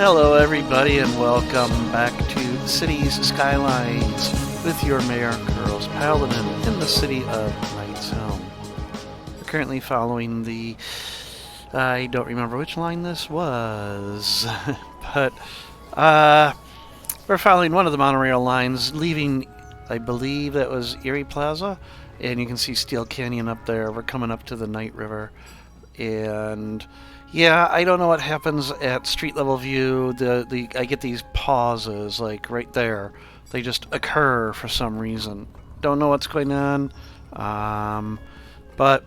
Hello, everybody, and welcome back to Cities Skylines with your Mayor, Kuros Paladin, in the city of Helm. We're currently following the... I don't remember which line this was, but we're following one of the monorail lines, leaving, I believe that was Erie Plaza, and you can see Steel Canyon up there. We're coming up to the Night River, and... yeah, I don't know what happens at street level view. I get these pauses, like right there. They just occur for some reason. Don't know what's going on. But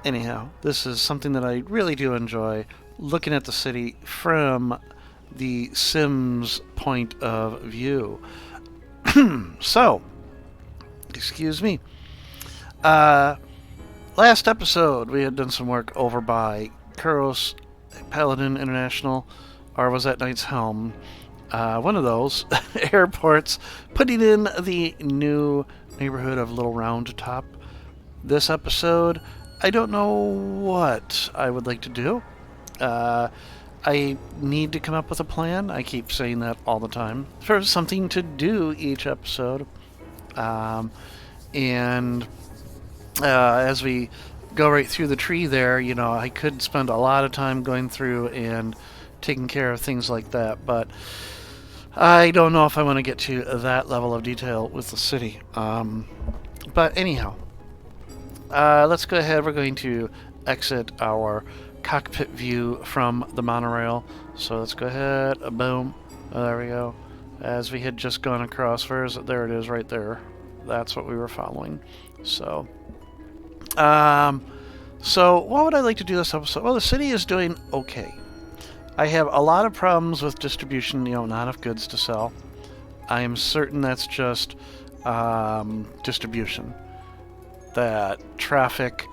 anyhow, this is something that I really do enjoy, looking at the city from the Sims point of view. So, excuse me. Last episode, we had done some work over by Kuros, Paladin International, or was that Knight's Helm? One of those airports, putting in the new neighborhood of Little Round Top. This episode, I don't know what I would like to do. I need to come up with a plan. I keep saying that all the time. For something to do each episode. As we go right through the tree there, you know, I could spend a lot of time going through and taking care of things like that, but I don't know if I want to get to that level of detail with the city. But anyhow, let's go ahead. We're going to exit our cockpit view from the monorail. So let's go ahead. Boom. There we go. As we had just gone across, there it is right there. That's what we were following. So what would I like to do this episode? Well, the city is doing okay. I have a lot of problems with distribution, not enough goods to sell. I am certain that's just distribution. That traffic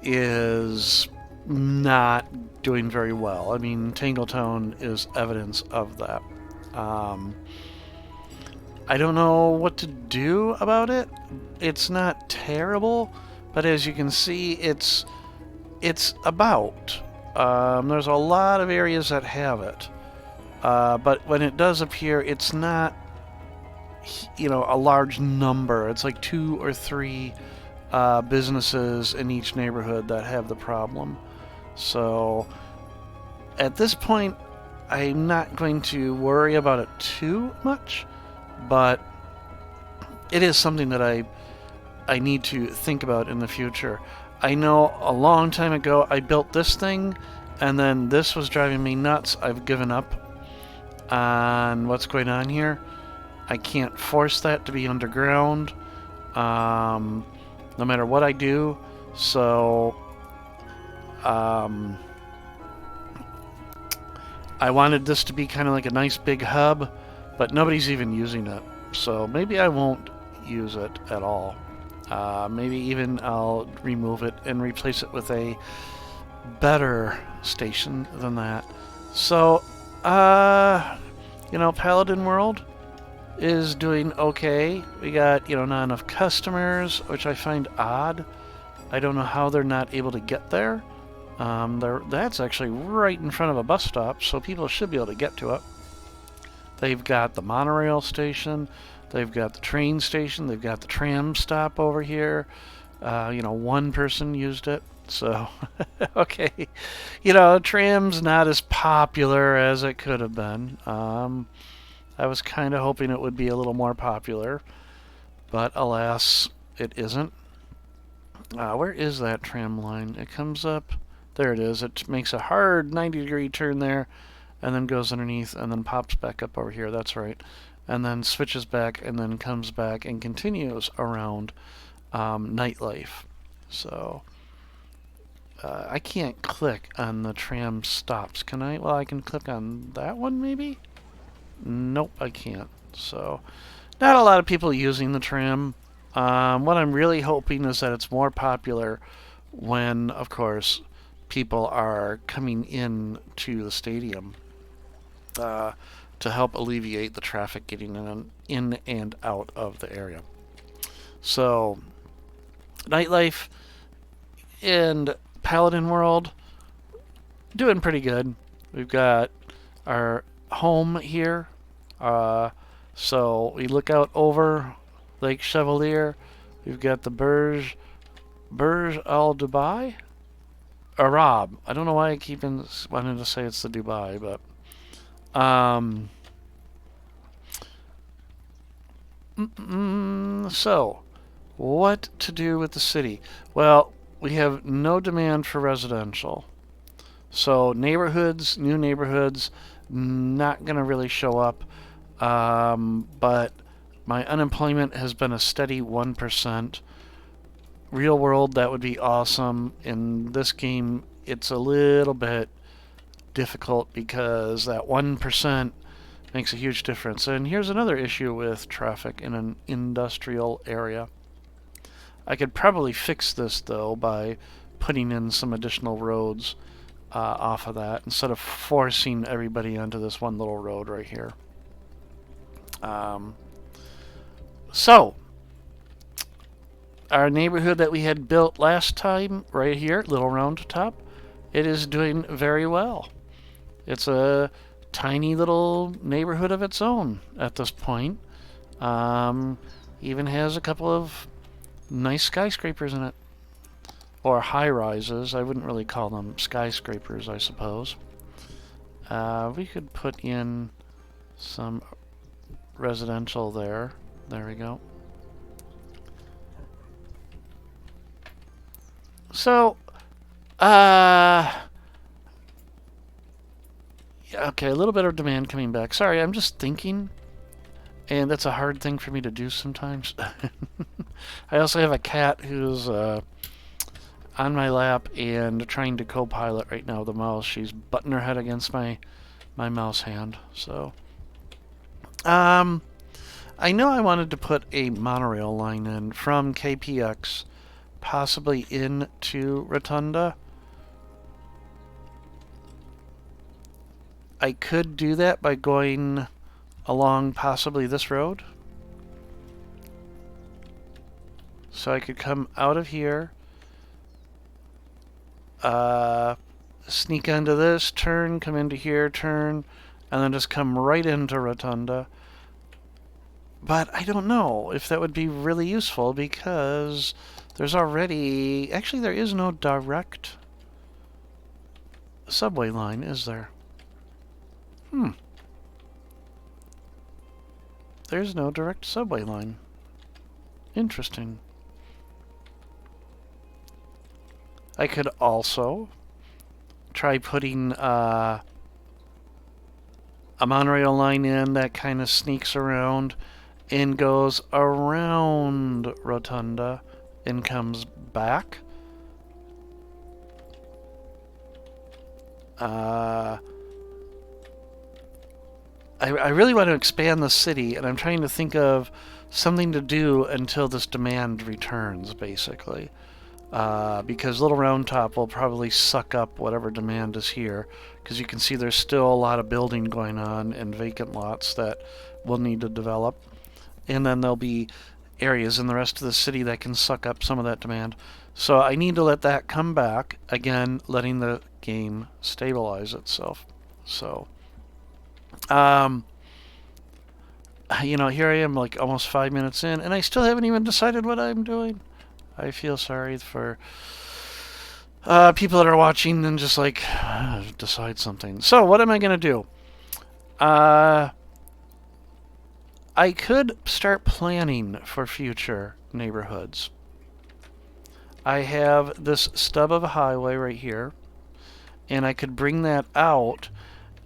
is not doing very well. I mean, Tangletown is evidence of that. I don't know what to do about it. It's not terrible. But as you can see, it's about. There's a lot of areas that have it. But when it does appear, it's not, a large number. It's like 2 or 3 businesses in each neighborhood that have the problem. So at this point, I'm not going to worry about it too much. But it is something that I need to think about in the future. I know a long time ago I built this thing, and then this was driving me nuts. I've given up on what's going on here. I can't force that to be underground, no matter what I do. So, I wanted this to be kind of like a nice big hub, but nobody's even using it. So maybe I won't use it at all. Maybe even I'll remove it and replace it with a better station than that. So, Paladin World is doing okay. We got, not enough customers, which I find odd. I don't know how they're not able to get there. That's actually right in front of a bus stop, so people should be able to get to it. They've got the monorail station. They've got the train station. They've got the tram stop over here. One person used it. So, okay. Tram's not as popular as it could have been. I was kind of hoping it would be a little more popular. But alas, it isn't. Where is that tram line? It comes up. There it is. It makes a hard 90-degree turn there, and then goes underneath, and then pops back up over here. That's right. And then switches back, and then comes back and continues around Nightlife. So I can't click on the tram stops, can I? Well, I can click on that one, maybe? Nope, I can't. So not a lot of people using the tram. What I'm really hoping is that it's more popular when, of course, people are coming in to the stadium. To help alleviate the traffic getting in and out of the area. So, Nightlife and Paladin World doing pretty good. We've got our home here. So we look out over Lake Chevalier. We've got the Burj Al Dubai, Arab. I don't know why I keep wanting to say it's the Dubai, but so what to do with the city? Well, we have no demand for residential. So neighborhoods, new neighborhoods, not going to really show up. But my unemployment has been a steady 1%. Real world, that would be awesome. In this game, it's a little bit difficult because that 1% makes a huge difference. And here's another issue with traffic in an industrial area. I could probably fix this, though, by putting in some additional roads off of that instead of forcing everybody onto this one little road right here. So, our neighborhood that we had built last time, right here, Little Round Top, it is doing very well. It's a tiny little neighborhood of its own at this point. Even has a couple of nice skyscrapers in it. Or high-rises. I wouldn't really call them skyscrapers, I suppose. We could put in some residential there. There we go. So, okay, a little bit of demand coming back. Sorry, I'm just thinking, and that's a hard thing for me to do sometimes. I also have a cat who's on my lap and trying to co-pilot right now the mouse. She's butting her head against my mouse hand. So, I know I wanted to put a monorail line in from KPX, possibly into Rotunda. I could do that by going along possibly this road. So I could come out of here, sneak onto this, turn, come into here, turn, and then just come right into Rotunda. But I don't know if that would be really useful because there's already... Actually, there is no direct subway line, is there? There's no direct subway line. Interesting. I could also try putting a monorail line in that kind of sneaks around and goes around Rotunda and comes back. I really want to expand the city, and I'm trying to think of something to do until this demand returns, basically. Because Little Round Top will probably suck up whatever demand is here, because you can see there's still a lot of building going on and vacant lots that we'll need to develop. And then there'll be areas in the rest of the city that can suck up some of that demand. So I need to let that come back, again, letting the game stabilize itself. So, you know, here I am like almost 5 minutes in, and I still haven't even decided what I'm doing. I feel sorry for people that are watching and just like, decide something. So what am I going to do? I could start planning for future neighborhoods. I have this stub of a highway right here, and I could bring that out,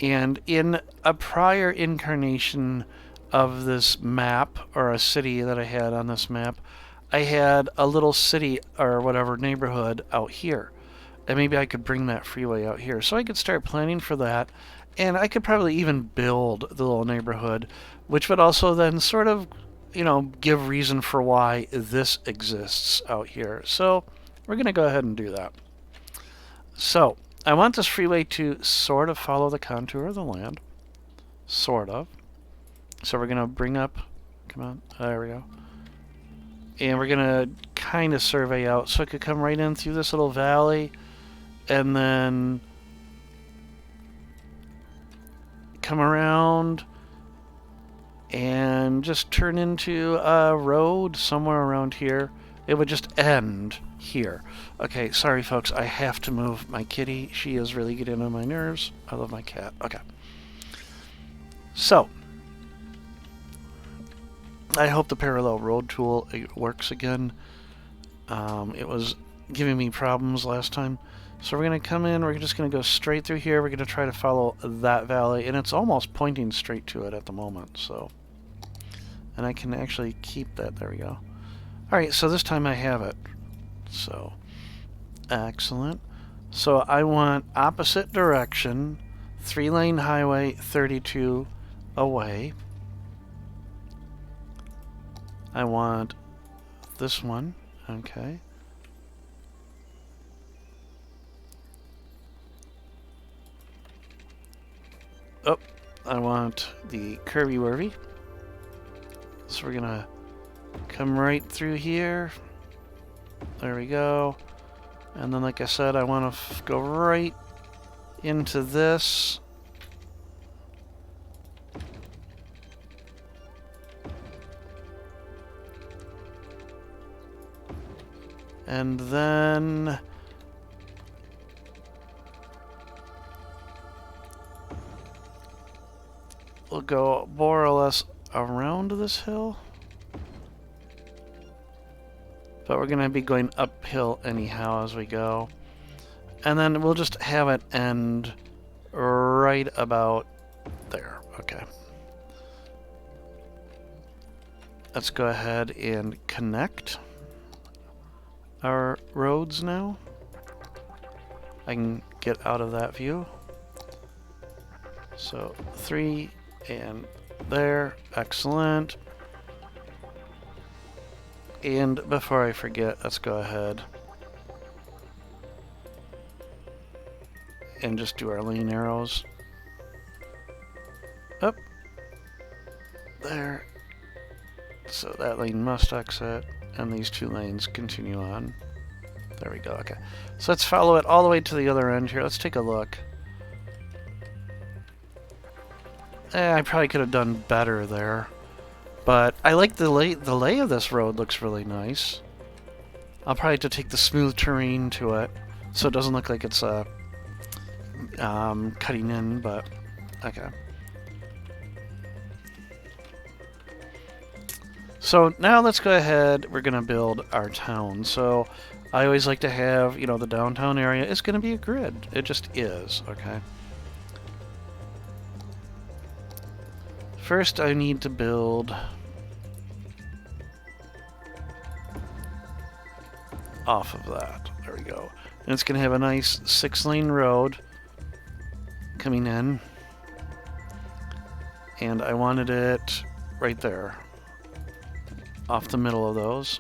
and in a prior incarnation of this map, or a city that I had on this map, I had a little city or whatever neighborhood out here, and maybe I could bring that freeway out here. So I could start planning for that, and I could probably even build the little neighborhood, which would also then sort of, you know, give reason for why this exists out here. So we're going to go ahead and do that. So I want this freeway to sort of follow the contour of the land. Sort of. So we're going to bring up, come on, there we go. And we're going to kind of survey out so it could come right in through this little valley and then come around and just turn into a road somewhere around here. It would just end here. Okay, sorry folks, I have to move my kitty. She is really getting on my nerves. I love my cat. Okay. So, I hope the parallel road tool works again. It was giving me problems last time. So we're going to come in, we're just going to go straight through here. We're going to try to follow that valley, and it's almost pointing straight to it at the moment. So, and I can actually keep that. There we go. Alright, so this time I have it. So, excellent. So I want opposite direction, 3-lane highway, 32 away. I want this one. Okay. Oh, I want the curvy wurvy. So we're gonna come right through here. There we go. And then, like I said, I want to go right into this. And then we'll go more or less around this hill. But we're going to be going uphill anyhow as we go. And then we'll just have it end right about there. Okay. Let's go ahead and connect our roads now. I can get out of that view. So 3 and there. Excellent. And before I forget, let's go ahead and just do our lane arrows. Up. There. So that lane must exit, and these 2 lanes continue on. There we go, okay. So let's follow it all the way to the other end here. Let's take a look. I probably could have done better there. But I like the lay of this road. Looks really nice. I'll probably have to take the smooth terrain to it, so it doesn't look like it's cutting in, but okay. So now let's go ahead. We're going to build our town. So I always like to have, you know, the downtown area is going to be a grid. It just is, okay? First, I need to build off of that. There we go. And it's going to have a nice 6-lane road coming in. And I wanted it right there, off the middle of those.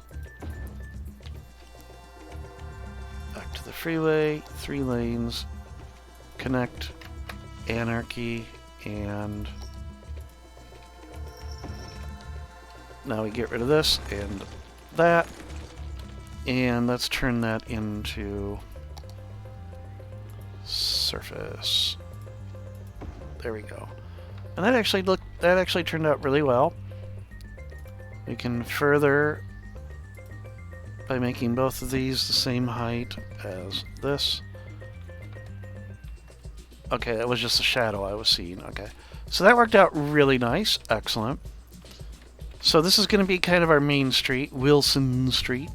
Back to the freeway, 3 lanes, connect, anarchy, and now we get rid of this and that, and let's turn that into surface. There we go. And that actually turned out really well. We can further by making both of these the same height as this. Okay, that was just a shadow I was seeing. Okay, so that worked out really nice. Excellent. So this is going to be kind of our main street, Wilson Street.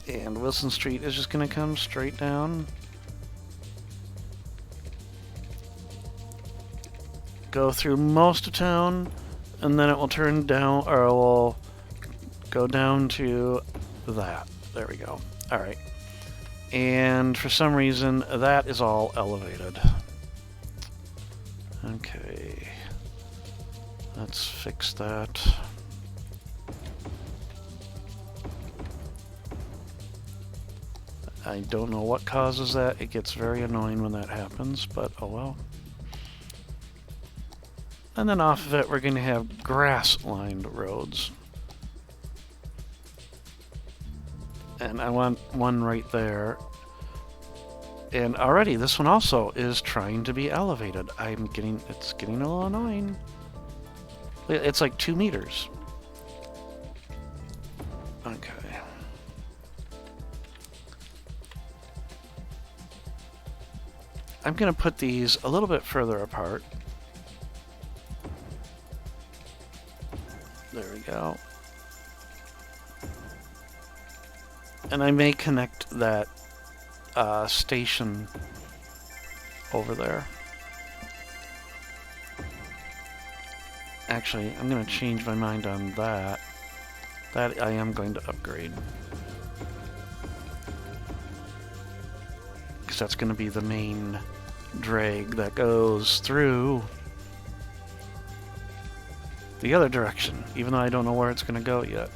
And Wilson Street is just going to come straight down. Go through most of town, and then it will turn down, or it will go down to that. There we go. All right. And for some reason, that is all elevated. Okay. Let's fix that. I don't know what causes that. It gets very annoying when that happens, but oh well. And then off of it, we're going to have grass-lined roads. And I want one right there. And already this one also is trying to be elevated. It's getting a little annoying. It's like 2 meters. Okay. I'm gonna put these a little bit further apart. There we go. And I may connect that station over there. Actually, I'm going to change my mind on that. That I am going to upgrade. Because that's going to be the main drag that goes through the other direction, even though I don't know where it's going to go yet.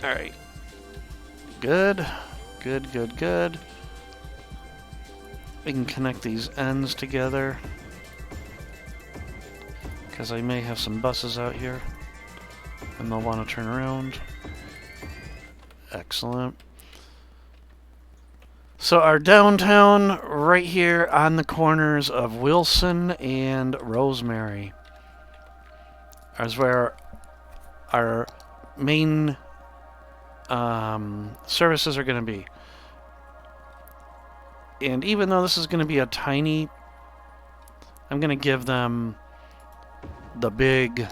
Alright. Good. Good, good, good. We can connect these ends together. Because I may have some buses out here. And they'll want to turn around. Excellent. So our downtown right here on the corners of Wilson and Rosemary is where our main services are going to be. And even though this is going to be a tiny, I'm going to give them the big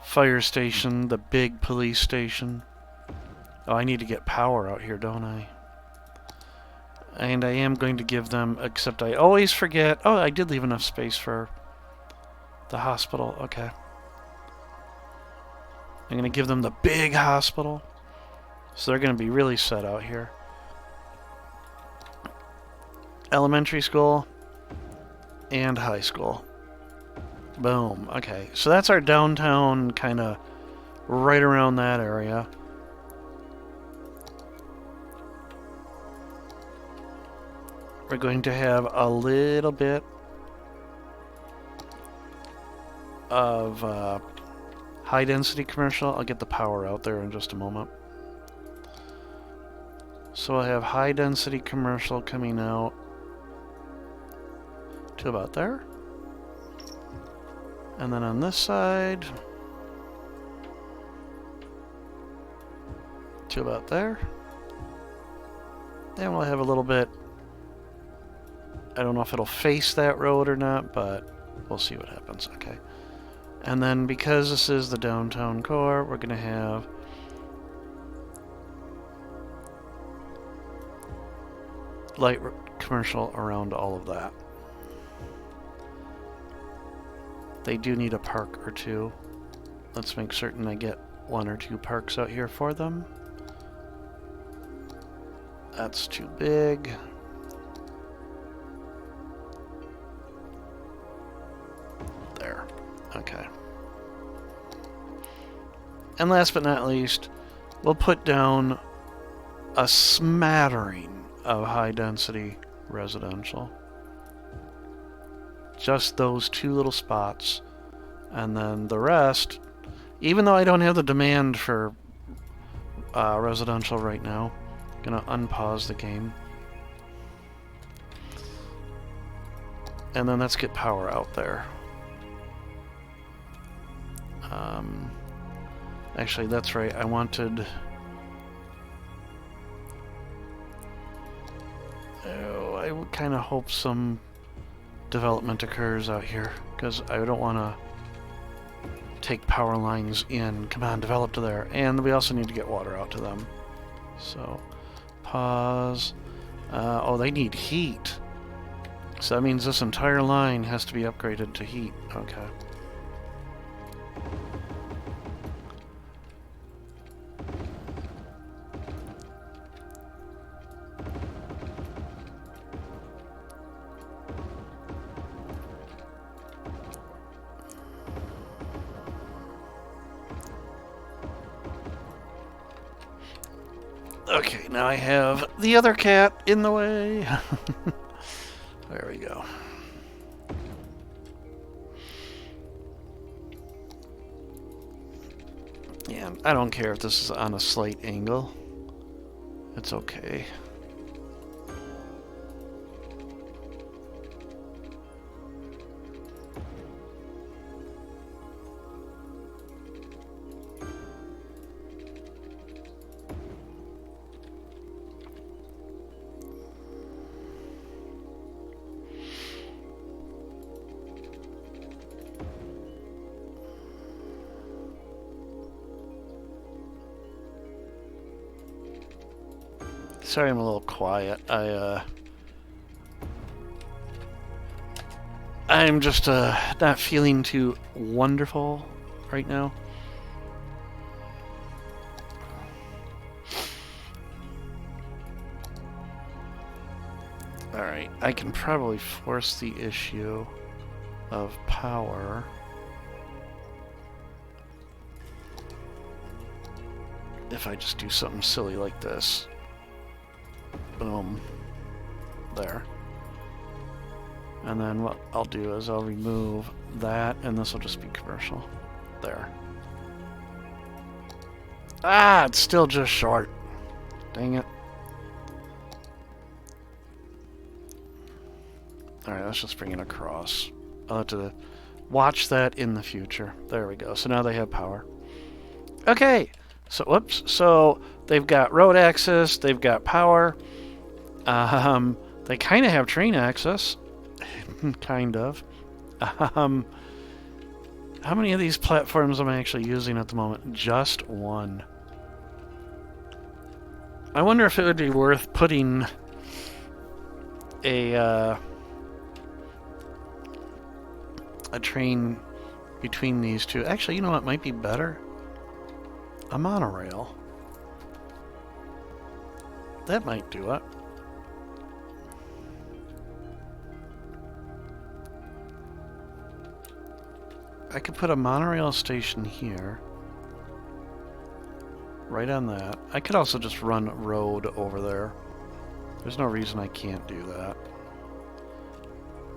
fire station, the big police station. Oh, I need to get power out here, don't I? And I am going to give them, except I always forget. Oh, I did leave enough space for the hospital. Okay. I'm going to give them the big hospital. So they're going to be really set out here. Elementary school and high school. Boom. Okay. So that's our downtown, kind of right around that area. We're going to have a little bit of high density commercial. I'll get the power out there in just a moment. So I have high density commercial coming out to about there. And then on this side to about there. And we'll have a little bit, I don't know if it'll face that road or not, but we'll see what happens. Okay. And then because this is the downtown core, we're going to have light commercial around all of that. They do need a park or two. Let's make certain I get 1 or 2 parks out here for them. That's too big. There. Okay. And last but not least, we'll put down a smattering of high-density residential. Just those 2 little spots. And then the rest, even though I don't have the demand for residential right now, I'm going to unpause the game. And then let's get power out there. Actually, that's right. I wanted... Oh, I kind of hope some development occurs out here, because I don't want to take power lines in. Come on, develop to there. And we also need to get water out to them. So, pause. Oh, they need heat. So that means this entire line has to be upgraded to heat. Okay. Okay, now I have the other cat in the way. There we go. Yeah, I don't care if this is on a slight angle. It's okay. Sorry, I'm a little quiet. I'm just not feeling too wonderful right now. Alright, I can probably force the issue of power. If I just do something silly like this. Boom. There. And then what I'll do is I'll remove that, and this will just be commercial. There. Ah, it's still just short. Dang it. Alright, let's just bring it across. I'll have to watch that in the future. There we go. So now they have power. Okay. So, whoops. So they've got road access. They've got power. They kind of have train access. Kind of. How many of these platforms am I actually using at the moment? Just one. I wonder if it would be worth putting a train between these two. Actually, you know what might be better? A monorail. That might do it. I could put a monorail station here. Right on that. I could also just run road over there. There's no reason I can't do that.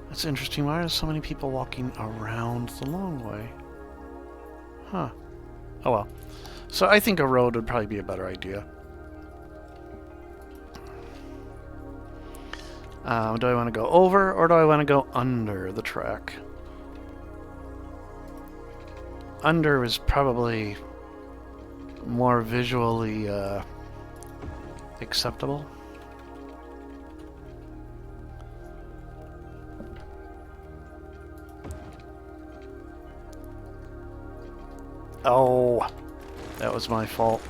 That's interesting. Why are so many people walking around the long way? Huh. Oh well. So I think a road would probably be a better idea. Do I want to go over or do I want to go under the track? Under is probably more visually acceptable. Oh, that was my fault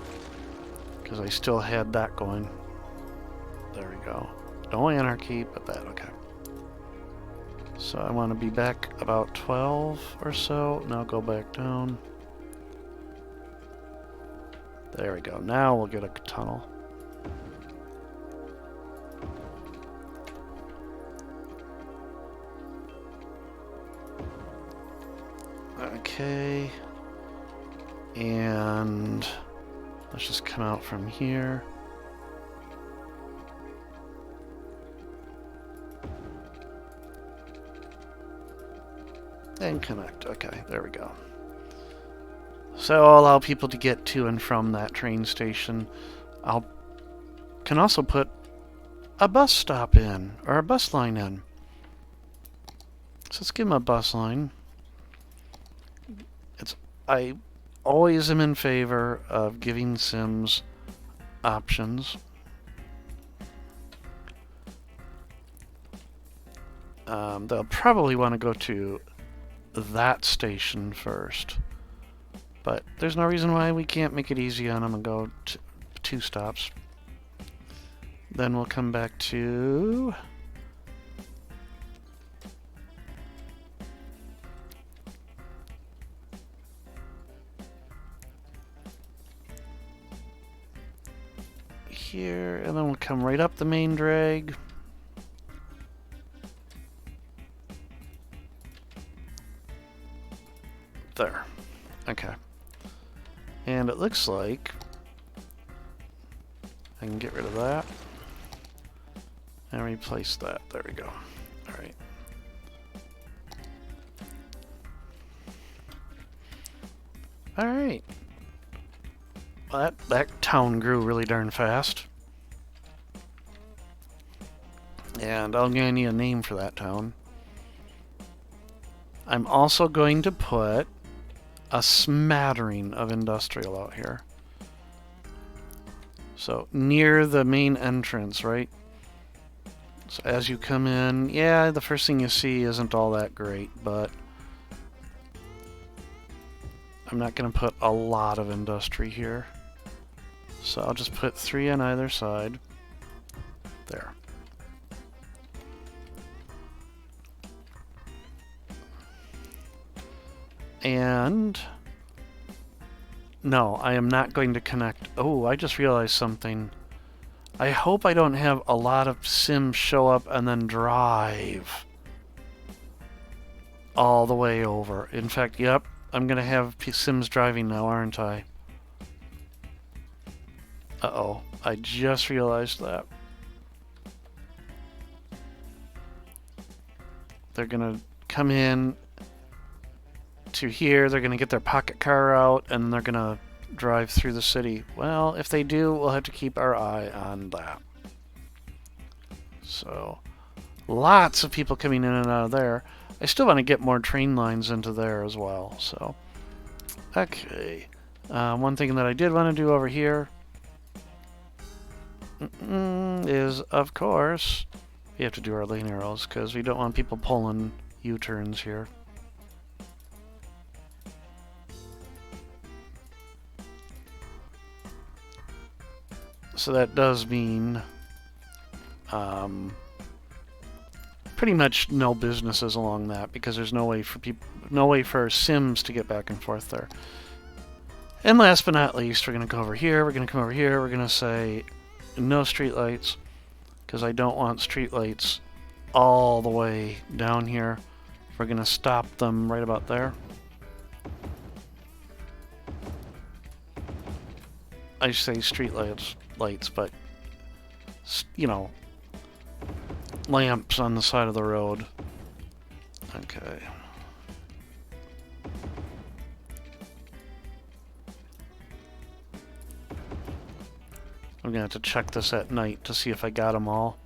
because I still had that going. There we go. No anarchy, but that, okay. So I want to be back about 12 or so. Now go back down. There we go. Now we'll get a tunnel. Okay. And let's just come out from here. And connect. Okay, there we go. So I'll allow people to get to and from that train station. Can also put a bus stop in, or a bus line in. So let's give them a bus line. I always am in favor of giving Sims options. They'll probably want to go to that station first. But there's no reason why we can't make it easy on them and go to 2 stops. Then we'll come back to... here, and then we'll come right up the main drag. There. Okay. And it looks like I can get rid of that and replace that. There we go. Alright. Alright. That town grew really darn fast. And I'm going to need a name for that town. I'm also going to put a smattering of industrial out here. So near the main entrance, right? So as you come in, yeah, the first thing you see isn't all that great, but I'm not going to put a lot of industry here. So I'll just put 3 on either side. There. And no, I am not going to connect. Oh, I just realized something. I hope I don't have a lot of Sims show up and then drive all the way over. In fact, yep, I'm going to have Sims driving now, aren't I? Uh-oh, I just realized that. They're going to come in to here, they're going to get their pocket car out, and they're going to drive through the city. Well, if they do, we'll have to keep our eye on that. So, lots of people coming in and out of there. I still want to get more train lines into there as well. So, okay. One thing that I did want to do over here is, of course, we have to do our lane arrows because we don't want people pulling U-turns here. So that does mean pretty much no businesses along that because there's no way for Sims to get back and forth there. And last but not least, we're going to go over here. We're going to come over here. We're going to say no streetlights because I don't want streetlights all the way down here. We're going to stop them right about there. I say streetlights, but you know, lamps on the side of the road. Okay. I'm gonna have to check this at night to see if I got them all,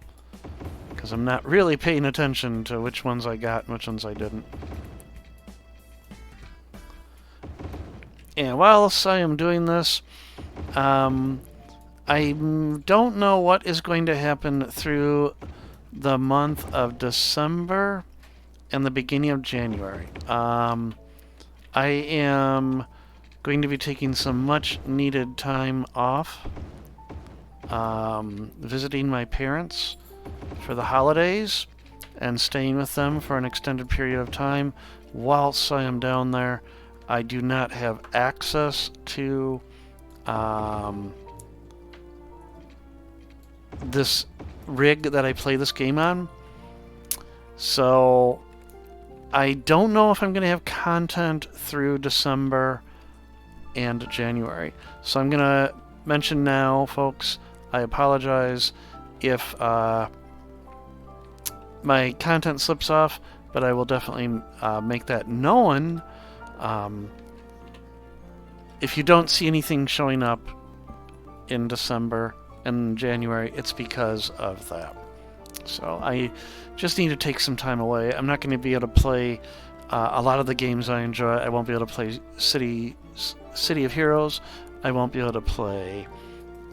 because I'm not really paying attention to which ones I got and which ones I didn't. And whilst I am doing this, I don't know what is going to happen through the month of December and the beginning of January. I am going to be taking some much needed time off, visiting my parents for the holidays and staying with them for an extended period of time. Whilst I am down there, I do not have access to this rig that I play this game on. So I don't know if I'm going to have content through December and January. So I'm going to mention now, folks, I apologize if my content slips off, but I will definitely make that known. If you don't see anything showing up in December and January, it's because of that. So I just need to take some time away. I'm not going to be able to play a lot of the games I enjoy. I won't be able to play City of Heroes. I won't be able to play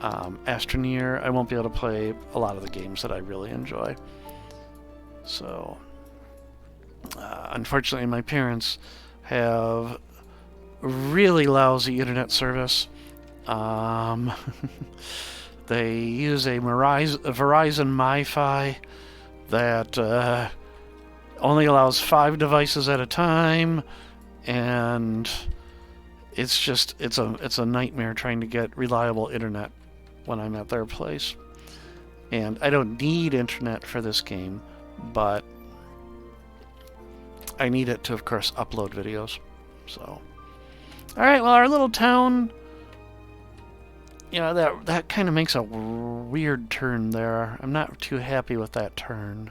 Astroneer. I won't be able to play a lot of the games that I really enjoy. So, unfortunately, my parents have really lousy internet service. They use a Verizon MiFi that only allows 5 devices at a time, and it's a nightmare trying to get reliable internet when I'm at their place. And I don't need internet for this game, but I need it to, of course, upload videos. So, all right, well, our little town, you know, that kind of makes a weird turn there. I'm not too happy with that turn.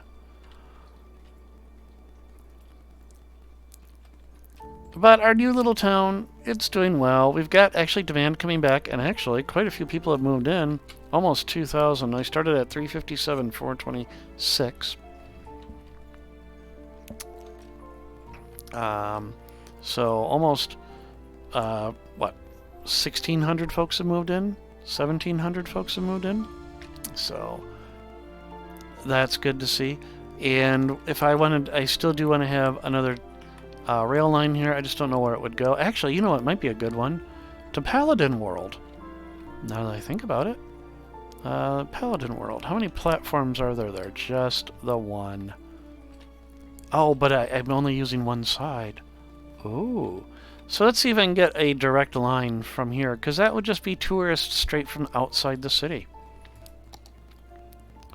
But our new little town, it's doing well. We've got actually demand coming back, and actually quite a few people have moved in. Almost 2,000. I started at 357, 426. So almost, what, 1,600 folks have moved in? 1,700 folks have moved in? So that's good to see. And if I wanted, I still do want to have another rail line here. I just don't know where it would go. Actually, you know what might be a good one? To Paladin World. Now that I think about it. Paladin World. How many platforms are there? Just the one. Oh, but I'm only using one side. Ooh. So let's see if I can get a direct line from here, because that would just be tourists straight from outside the city.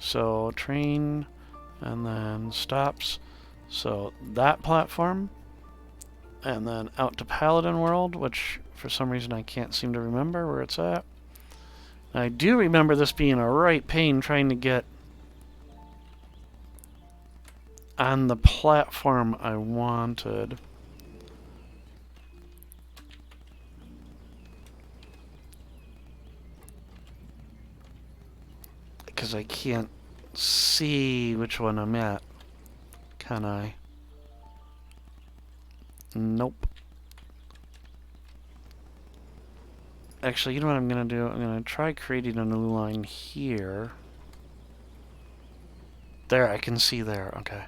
So train, and then stops. So that platform, and then out to Paladin World, which for some reason I can't seem to remember where it's at. I do remember this being a right pain trying to get on the platform I wanted. Because I can't see which one I'm at. Can I? Nope. Actually, you know what I'm going to do? I'm going to try creating a new line here. There, I can see there. Okay.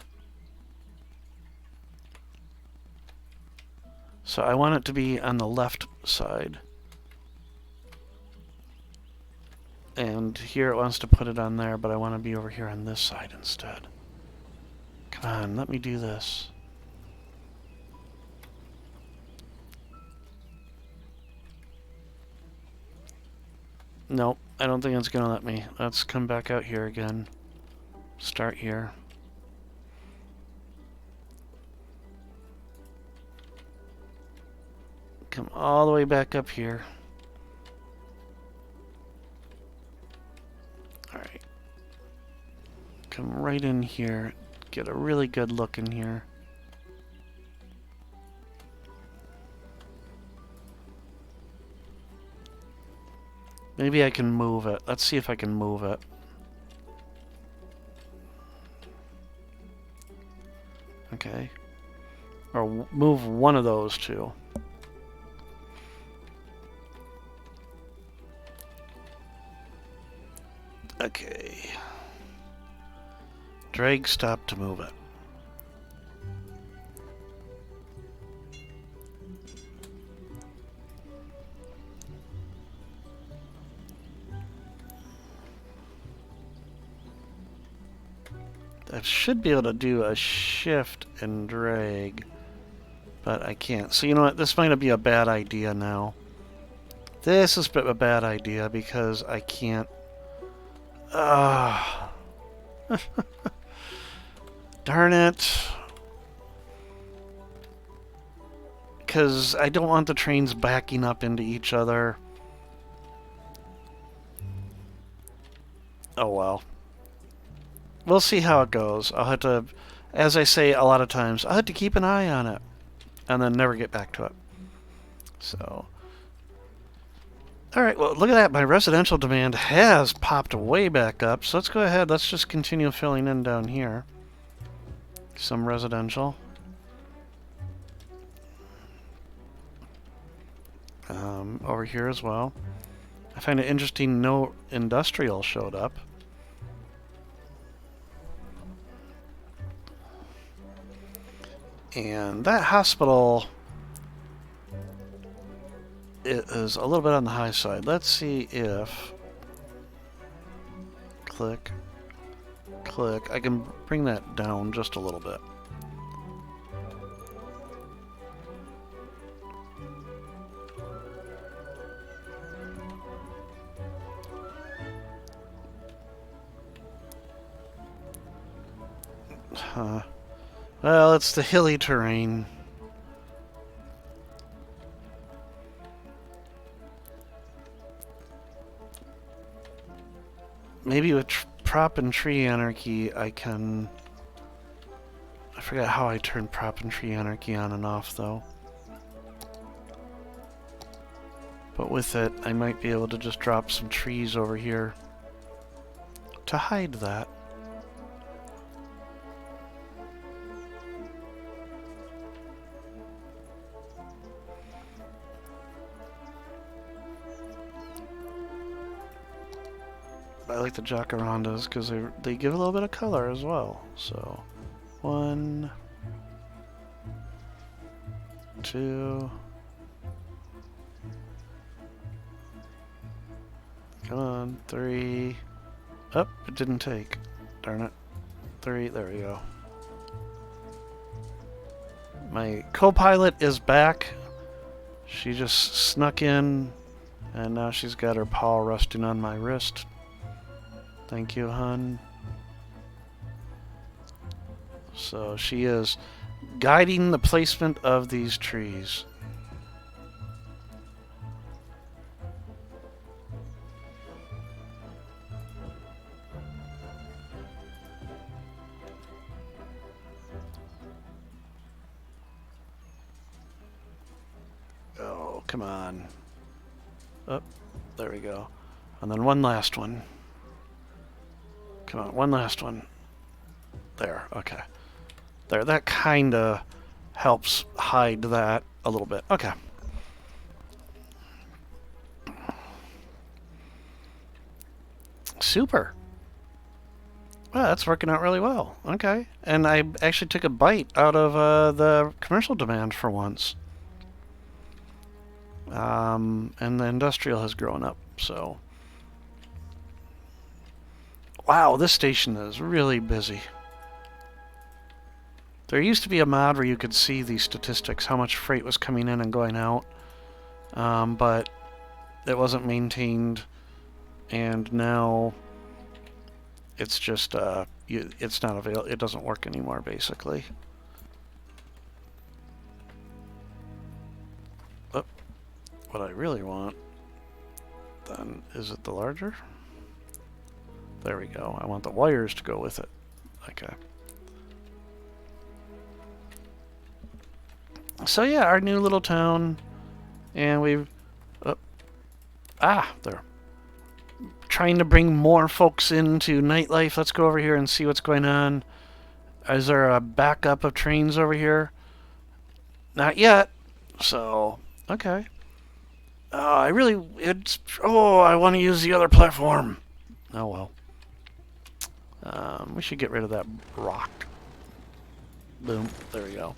So I want it to be on the left side. And here it wants to put it on there, but I want to be over here on this side instead. Come on, let me do this. Nope, I don't think it's going to let me. Let's come back out here again. Start here. Come all the way back up here. Alright. Come right in here. Get a really good look in here. Maybe I can move it. Let's see if I can move it. Okay. Or move one of those two. Okay. Drag stop to move it. I should be able to do a shift and drag, but I can't. So you know what? This might be a bad idea now. This is a bad idea because I can't. Darn it. Because I don't want the trains backing up into each other. Oh well. We'll see how it goes. I'll have to, as I say a lot of times, I'll have to keep an eye on it and then never get back to it. So, alright, well, look at that. My residential demand has popped way back up. So let's go ahead. Let's just continue filling in down here. Some residential. Over here as well. I find it interesting no industrial showed up. And that hospital, it is a little bit on the high side. Let's see if, click, I can bring that down just a little bit. Well, it's the hilly terrain. Maybe with prop and tree anarchy, I can... I forgot how I turn prop and tree anarchy on and off, though. But with it, I might be able to just drop some trees over here to hide that. I like the jacarandas because they give a little bit of color as well. So, 1, 2. Come on, 3. Oh, it didn't take. Darn it. 3, there we go. My co-pilot is back. She just snuck in, and now she's got her paw resting on my wrist. Thank you, hon. So she is guiding the placement of these trees. Oh, come on. Oh, there we go. And then one last one. Come on, one last one. There, okay. There, that kinda helps hide that a little bit. Okay. Super. Well, that's working out really well. Okay. And I actually took a bite out of the commercial demand for once. And the industrial has grown up, so... Wow, this station is really busy. There used to be a mod where you could see these statistics, how much freight was coming in and going out, but it wasn't maintained, and now it's just, it's not available, it doesn't work anymore, basically. Oh, what I really want, then, is it the larger? There we go. I want the wires to go with it. Okay. So yeah, our new little town, and we've... they're trying to bring more folks into nightlife. Let's go over here and see what's going on. Is there a backup of trains over here? Not yet. So, okay. I want to use the other platform. Oh well. We should get rid of that rock. Boom. There we go.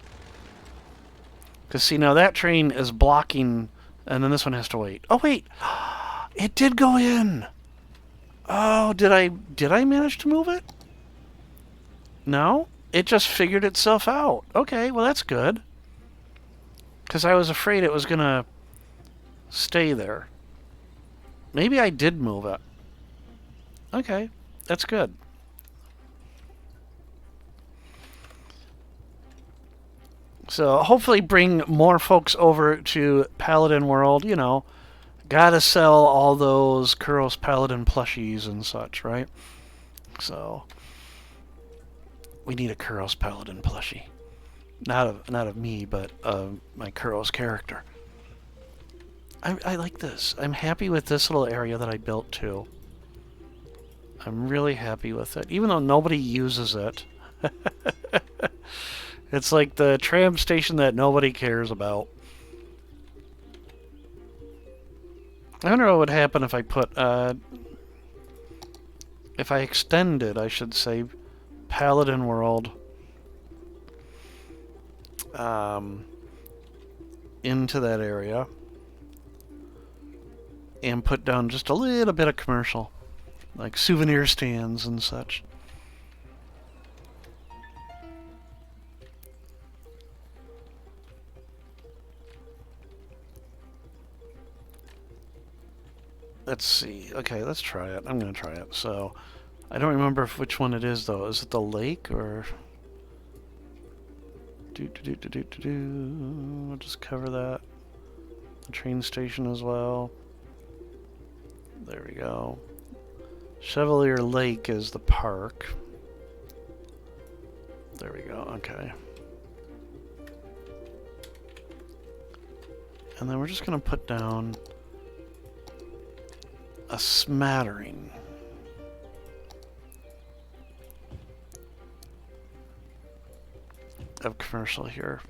Because, see, now that train is blocking, and then this one has to wait. Oh, wait! It did go in! Oh, did I manage to move it? No? It just figured itself out. Okay, well, that's good. Because I was afraid it was going to stay there. Maybe I did move it. Okay, that's good. So hopefully bring more folks over to Paladin World, you know. Gotta sell all those Kuros Paladin plushies and such, right? So we need a Kuros Paladin plushie. Not of me, but of my Kuros character. I like this. I'm happy with this little area that I built too. I'm really happy with it, even though nobody uses it. It's like the tram station that nobody cares about. I wonder what would happen if I put, if I extended, I should say, Paladin World into that area and put down just a little bit of commercial, like souvenir stands and such. Let's see. Okay, let's try it. I'm going to try it. So, I don't remember which one it is, though. Is it the lake, or... I'll just cover that. The train station as well. There we go. Chevalier Lake is the park. There we go. Okay. And then we're just going to put down a smattering. Of commercial here.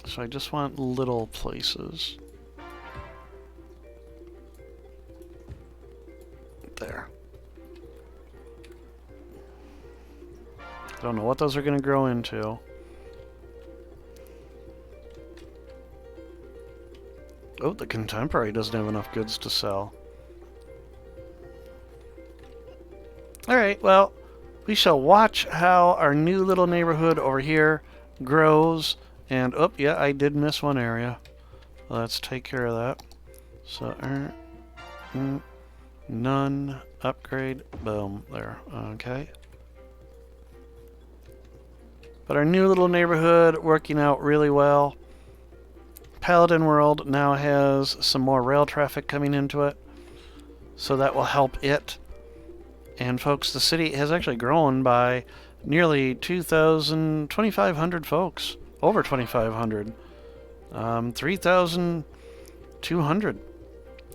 So I just want little places. There. I don't know what those are going to grow into. Oh, the Contemporary doesn't have enough goods to sell. Alright, well, we shall watch how our new little neighborhood over here grows. And, oh, yeah, I did miss one area. Let's take care of that. So, none, upgrade, boom, there, okay. But our new little neighborhood working out really well. Paladin World now has some more rail traffic coming into it, so that will help it. And folks, the city has actually grown by nearly 2,500 folks. Over 2,500. 3,200.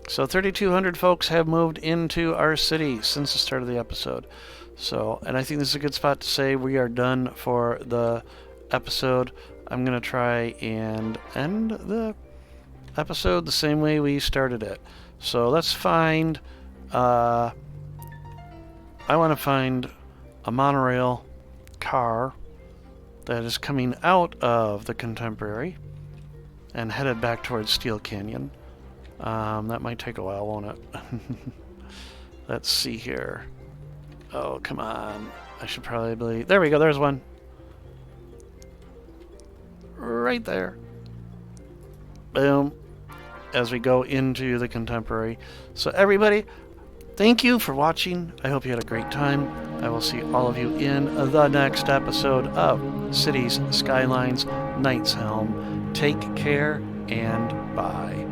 So 3,200 folks have moved into our city since the start of the episode. So, and I think this is a good spot to say we are done for the episode. I'm going to try and end the episode the same way we started it. So let's find, I want to find a monorail car that is coming out of the Contemporary and headed back towards Steel Canyon. That might take a while, won't it? Let's see here. Oh, come on. I should probably... There we go, there's one. Right there. Boom. As we go into the Contemporary. So everybody, thank you for watching. I hope you had a great time. I will see all of you in the next episode of Cities, Skylines, Knight's Helm. Take care and bye.